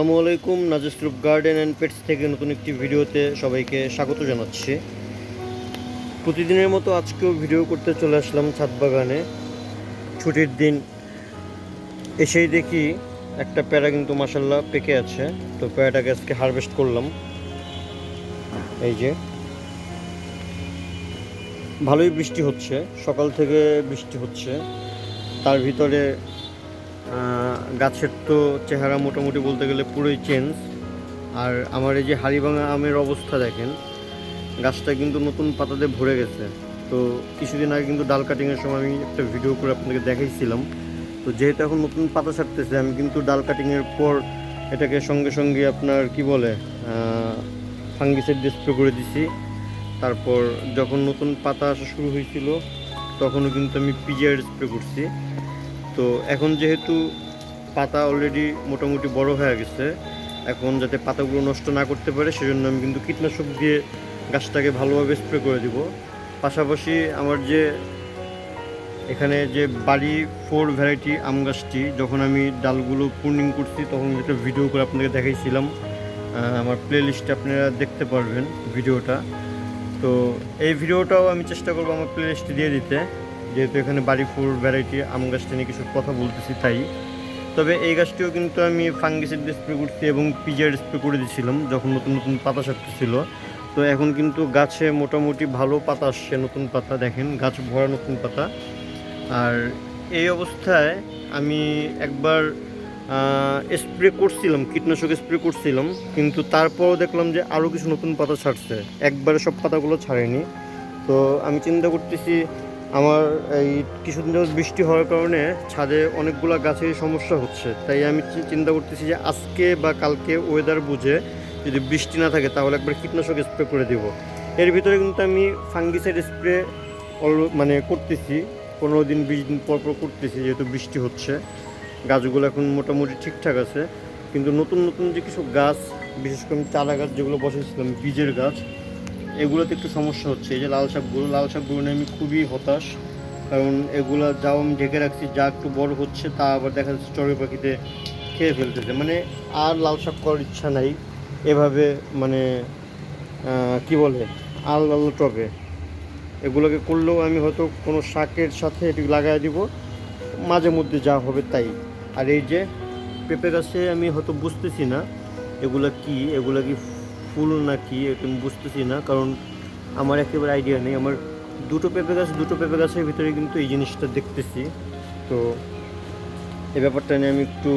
আসসালামু আলাইকুম। Najis garden and pets থেকে নতুন একটি ভিডিওতে সবাইকে স্বাগত জানাচ্ছি। প্রতিদিনের মতো আজকেও ভিডিও করতে চলে আসলাম ছাদ বাগানে। ছুটির দিন এসেই দেখি একটা প্যারা কিন্তু মাশাল্লাহ পেকে আছে। তো প্যারাটাকে আজকে হারভেস্ট করলাম। এই যে ভালোই বৃষ্টি হচ্ছে, সকাল থেকে বৃষ্টি হচ্ছে। তার ভিতরে গাছের তো চেহারা মোটামুটি বলতে গেলে পুরোই চেঞ্জ। আর আমার এই যে হাড়িভাঙা আমের অবস্থা দেখেন, গাছটা কিন্তু নতুন পাতাতে ভরে গেছে। তো কিছুদিন আগে কিন্তু ডাল কাটিংয়ের সময় আমি একটা ভিডিও করে আপনাকে দেখাইছিলাম। তো যেহেতু এখন নতুন পাতা ছাড়তেছে, আমি কিন্তু ডাল কাটিংয়ের পর এটাকে সঙ্গে সঙ্গে আপনার কি বলে ফাঙ্গিসাইড স্প্রে করে দিছি। তারপর যখন নতুন পাতা আসা শুরু হয়েছিল তখনও কিন্তু আমি পিজিআর স্প্রে করছি। তো এখন যেহেতু পাতা অলরেডি মোটামুটি বড় হয়ে গেছে, এখন যাতে পাতাগুলো নষ্ট না করতে পারে সেজন্য আমি কিন্তু কীটনাশক দিয়ে গাছটাকে ভালোভাবে স্প্রে করে দিব। পাশাপাশি আমার যে এখানে যে বাড়ি 4 ভ্যারাইটি আম গাছটি যখন আমি ডালগুলো প্রুনিং করছি তখন একটা ভিডিও করে আপনাকে দেখাইছিলাম। আমার প্লে লিস্টে আপনারা দেখতে পারবেন ভিডিওটা। তো এই ভিডিওটাও আমি চেষ্টা করবো আমার প্লে লিস্টে দিয়ে দিতে, যেহেতু এখানে বাড়ি 4 ভ্যারাইটি আম গাছটা নিয়ে কিছু কথা বলতেছি তাই। তবে এই গাছটিও কিন্তু আমি ফাঙ্গিসাইড স্প্রে করছি এবং পিজিআর স্প্রে করে দিয়েছিলাম যখন নতুন নতুন পাতা ছাড়তেছিল। তো এখন কিন্তু গাছে মোটামুটি ভালো পাতা আসছে, নতুন পাতা দেখেন, গাছ ভরা নতুন পাতা। আর এই অবস্থায় আমি একবার স্প্রে করছিলাম, কীটনাশক স্প্রে করছিলাম, কিন্তু তারপরও দেখলাম যে আরও কিছু নতুন পাতা ছাড়ছে, একবারে সব পাতাগুলো ছাড়েনি। তো আমি চিন্তা করতেছি আমার এই কিছুদিন যাবত বৃষ্টি হওয়ার কারণে ছাদে অনেকগুলো গাছের সমস্যা হচ্ছে, তাই আমি চিন্তা করতেছি যে আজকে বা কালকে ওয়েদার বুঝে যদি বৃষ্টি না থাকে তাহলে একবার কীটনাশক স্প্রে করে দেব। এর ভিতরে কিন্তু আমি ফাঙ্গিসাইড স্প্রে মানে করতেছি 15 দিন 20 দিন পর পর করতেছি, যেহেতু বৃষ্টি হচ্ছে। গাছগুলো এখন মোটামুটি ঠিকঠাক আছে, কিন্তু নতুন নতুন যে কিছু গাছ, বিশেষ করে চারা গাছ যেগুলো বসেছিলাম বীজের গাছ, এগুলোতে একটু সমস্যা হচ্ছে। এই যে লাল শাকগুলো নিয়ে আমি খুবই হতাশ, কারণ এগুলো যাও আমি ঢেকে রাখছি, যা একটু বড় হচ্ছে তা আবার দেখা যাচ্ছে চড়ুই পাখিতে খেয়ে ফেলতেছে। মানে আর লাল শাক করার ইচ্ছা নাই এভাবে, মানে কি বলে আল আল টবে এগুলোকে করলেও আমি হয়তো কোনো শাকের সাথে এটি লাগাই দিব, মাঝে মধ্যে যা হবে তাই। আর এই যে পেঁপে গাছে আমি হয়তো বুঝতেছি না এগুলো কি ফুল না কি, এটা আমি বুঝতেছি না, কারণ আমার একেবারে আইডিয়া নেই। আমার দুটো পেঁপে গাছের ভিতরে কিন্তু এই জিনিসটা দেখতেছি। তো এই ব্যাপারটা নিয়ে আমি একটু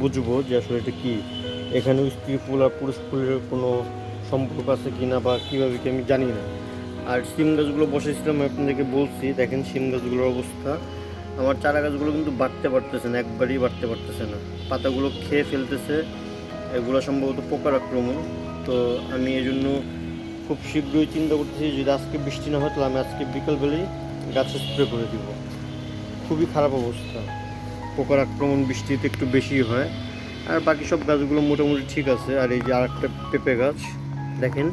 বুঝবো যে আসলে এটা কি, এখানে স্ত্রী ফুল আর পুরুষ ফুলের কোনো সম্পর্ক আছে কি না, বা কীভাবে কি আমি জানি না। আর সিম গাছগুলো বসেছিলাম আপনাদেরকে বলছি, দেখেন সিম গাছগুলোর অবস্থা। আমার চারা গাছগুলো কিন্তু বাড়তে পারতেছে না, একবারই বাড়তে পারতেছে না, পাতাগুলো খেয়ে ফেলতেছে। এগুলো সম্ভবত পোকার আক্রমণ। তো আমি এই জন্য খুব শীঘ্রই চিন্তা করতেছি যদি আজকে বৃষ্টি না হয় তাহলে আমি আজকে বিকালবেলায় গাছে স্প্রে করে দিব। খুবই খারাপ অবস্থা, পোকার আক্রমণ বৃষ্টিতে একটু বেশি হয়। আর বাকি সব গাছগুলো মোটামুটি ঠিক আছে। আর এই যে আর একটা পেঁপে গাছ দেখেন,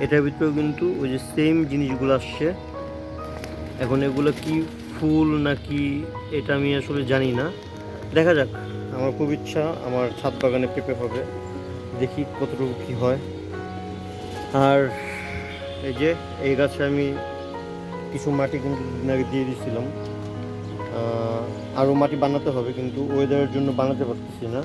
এটার ভিতরেও কিন্তু ওই যে সেম জিনিসগুলো আসছে। এখন এগুলো কি ফুল নাকি এটা আমি আসলে জানি না, দেখা যাক। আমার খুব ইচ্ছা আমার ছাদ বাগানে পেঁপে হবে, দেখি কতটুকু কী হয়। আর এই যে এই গাছে আমি কিছু মাটি কিন্তু দিন আগে দিয়ে দিয়েছিলাম, আরও মাটি বানাতে হবে, কিন্তু ওয়েদারের জন্য বানাতে পারতেছি না।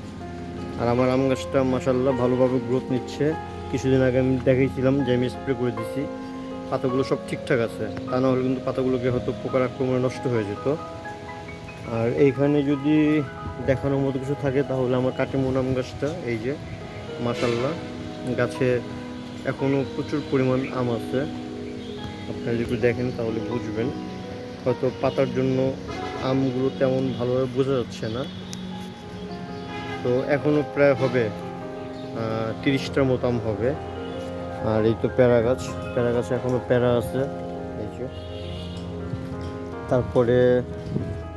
আর আমার আম গাছটা মাশাল্লাহ ভালোভাবে গ্রোথ নিচ্ছে। কিছুদিন আগে আমি দেখাইছিলাম যে আমি স্প্রে করে দিছি, পাতাগুলো সব ঠিকঠাক আছে, তা না হলে কিন্তু পাতাগুলোকে হয়তো পোকার আক্রমণে নষ্ট হয়ে যেত। আর এইখানে যদি দেখানোর মতো কিছু থাকে তাহলে আমার কাটিমন আম গাছটা, এই যে মাশাল্লাহ গাছে এখনও প্রচুর পরিমাণ আম আছে। আপনারা যদি দেখেন তাহলে বুঝবেন, হয়তো পাতার জন্য আমগুলো তেমন ভালোভাবে বোঝা যাচ্ছে না। তো এখনও প্রায় হবে 30টার মতো আম হবে। আর এই তো প্যারা গাছ এখনও প্যারা আছে, এই যে। তারপরে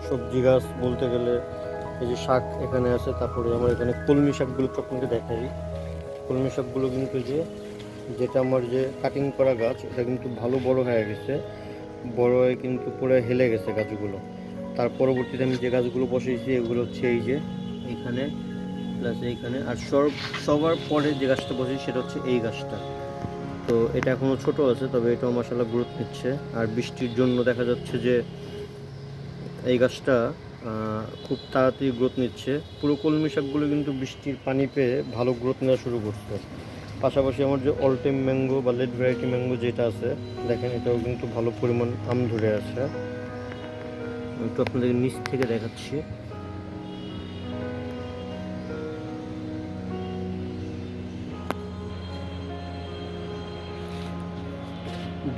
সবজি গাছ বলতে গেলে এই যে শাক এখানে আছে। তারপরে আমার এখানে কলমি শাকগুলো আপনাকে দেখাই। কলমি শাকগুলো কিন্তু যেটা আমার যে কাটিং করা গাছ, এটা কিন্তু ভালো বড় হয়ে গেছে, বড় হয়ে কিন্তু পুরো হেলে গেছে গাছগুলো। তার পরবর্তীতে আমি যে গাছগুলো বসিয়েছি এগুলো হচ্ছে এই যে এখানে প্লাস এইখানে। আর সবার পরে যে গাছটা বসে সেটা হচ্ছে এই গাছটা। তো এটা এখনও ছোট আছে, তবে এটাও মাশাআল্লাহ গ্রোথ নিচ্ছে। আর বৃষ্টির জন্য দেখা যাচ্ছে যে এই গাছটা খুব তাড়াতাড়ি গ্রোথ নিচ্ছে। পুরো কলমি শাকগুলো কিন্তু বৃষ্টির পানি পেয়ে ভালো গ্রোথ নেওয়া শুরু করছে। পাশাপাশি আমার যে অল টাইম ম্যাঙ্গো বা লেট ভ্যারাইটি ম্যাঙ্গো যেটা আছে, দেখেন এটাও কিন্তু ভালো পরিমাণ আম ধরে আছে। আমি একটু আপনাদের নিচ থেকে দেখাচ্ছি।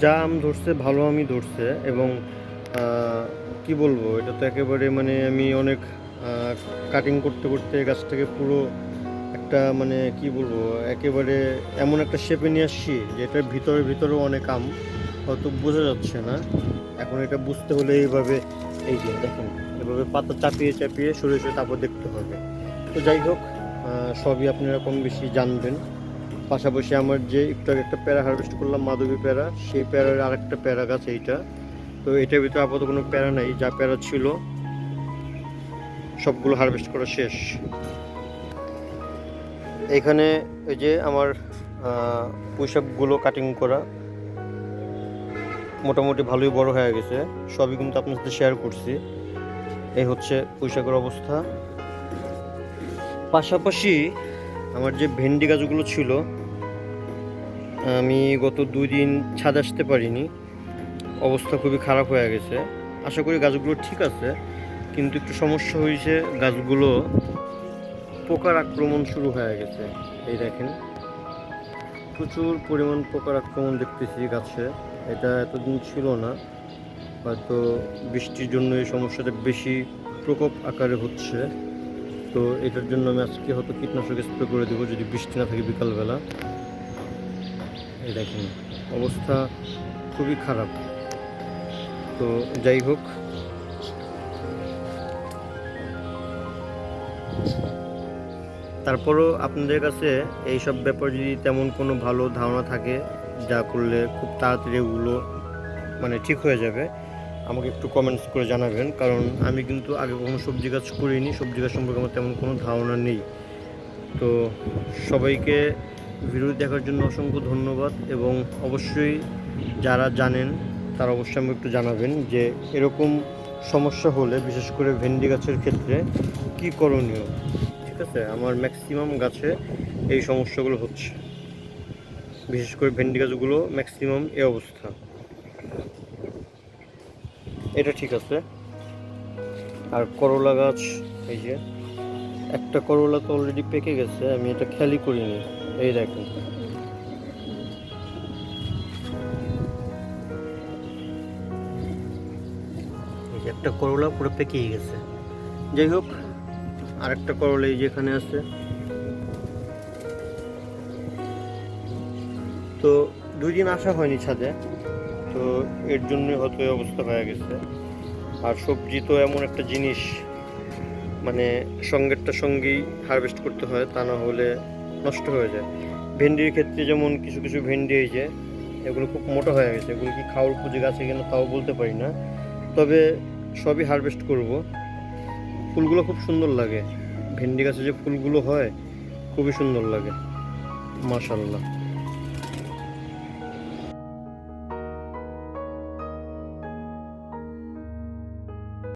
যা আম ধরছে ভালো আমই ধরছে। এবং কি বলবো, এটা তো একেবারে মানে আমি অনেক কাটিং করতে করতে গাছটাকে পুরো একটা মানে কি বলবো, একেবারে এমন একটা শেপে নিয়ে আসছি যে এটার ভিতরেও অনেক আম, হয়তো বোঝা যাচ্ছে না। এখন এটা বুঝতে হলে এইভাবে, এই যে দেখেন এভাবে পাতা চাপিয়ে চাপিয়ে সরে তারপর দেখতে হবে। তো যাই হোক, সবই আপনারা কম বেশি জানবেন। পাশাপাশি আমার যে একটু আগে একটা প্যারা হারভেস্ট করলাম, মাধবী প্যারা, সেই প্যারার আরেকটা প্যারা গাছ এইটা। তো এটার ভিতরে আপাতত কোনো প্যারা নাই, যা প্যারা ছিল সবগুলো হারভেস্ট করা শেষ। এখানে এই যে আমার পুঁইশাকগুলো কাটিং করা মোটামুটি ভালোই বড় হয়ে গেছে, সবই কিন্তু আপনার সাথে শেয়ার করছি। এই হচ্ছে পুঁইশাকের অবস্থা। পাশাপাশি আমার যে ভেন্ডি গাছগুলো ছিল, আমি গত 2 দিন ছাদ আসতে পারিনি, অবস্থা খুবই খারাপ হয়ে গেছে। আশা করি গাছগুলো ঠিক আছে, কিন্তু একটু সমস্যা হয়েছে, গাছগুলো পোকার আক্রমণ শুরু হয়ে গেছে। এই দেখেন প্রচুর পরিমাণ পোকার আক্রমণ দেখতেছি গাছে। এটা এতদিন ছিল না, হয়তো বৃষ্টির জন্য এই সমস্যাটা বেশি প্রকোপ আকারে হচ্ছে। তো এটার জন্য আমি আজকে হয়তো কীটনাশক স্প্রে করে দেবো যদি বৃষ্টি না থাকে বিকালবেলা। এই দেখেন অবস্থা খুবই খারাপ। তো যাই হোক, তারপরও আপনাদের কাছে এইসব ব্যাপারে যদি তেমন কোনো ভালো ধারণা থাকে, যা করলে খুব তাড়াতাড়ি এগুলো মানে ঠিক হয়ে যাবে, আমাকে একটু কমেন্টস করে জানাবেন। কারণ আমি কিন্তু আগে কখনো সবজি গাছ করিনি, সবজি গাছ সম্পর্কে আমার তেমন কোনো ধারণা নেই। তো সবাইকে ভিডিও দেখার জন্য অসংখ্য ধন্যবাদ। এবং অবশ্যই যারা জানেন তারা অবশ্যই আমাকে একটু জানাবেন যে এরকম সমস্যা হলে, বিশেষ করে ভেন্ডি গাছের ক্ষেত্রে কী করণীয়। ঠিক আছে, আমার ম্যাক্সিমাম গাছে এই সমস্যাগুলো হচ্ছে, বিশেষ করে ভেন্ডি গাছগুলো ম্যাক্সিমাম এই অবস্থা। এটা ঠিক আছে। আর করলা গাছ, এই যে একটা করলা তো অলরেডি পেকে গেছে, আমি এটা খেয়ালই করিনি। এই দেখেন এই যে একটা করলা পুরো পেকেই গেছে। যাই হোক, আরেকটা করলা এই যেখানে আছে। তো 2 দিন আসা হয়নি ছাদে, তো এর জন্যই হয়তো এই অবস্থা হয়ে গেছে। আর সবজি তো এমন একটা জিনিস, মানে সঙ্গেরটা সঙ্গেই হারভেস্ট করতে হয়, তা না হলে নষ্ট হয়ে যায়। ভেন্ডির ক্ষেত্রে যেমন কিছু কিছু ভেন্ডি এই যে এগুলো খুব মোটা হয়ে গেছে, এগুলো কি খাওয়ার উপযোগী আছে কিনা তাও বলতে পারি না, তবে সবই হারভেস্ট করব। ফুলগুলো খুব সুন্দর লাগে, ভেন্ডি গাছে যে ফুলগুলো হয় খুবই সুন্দর লাগে, মাশাআল্লাহ।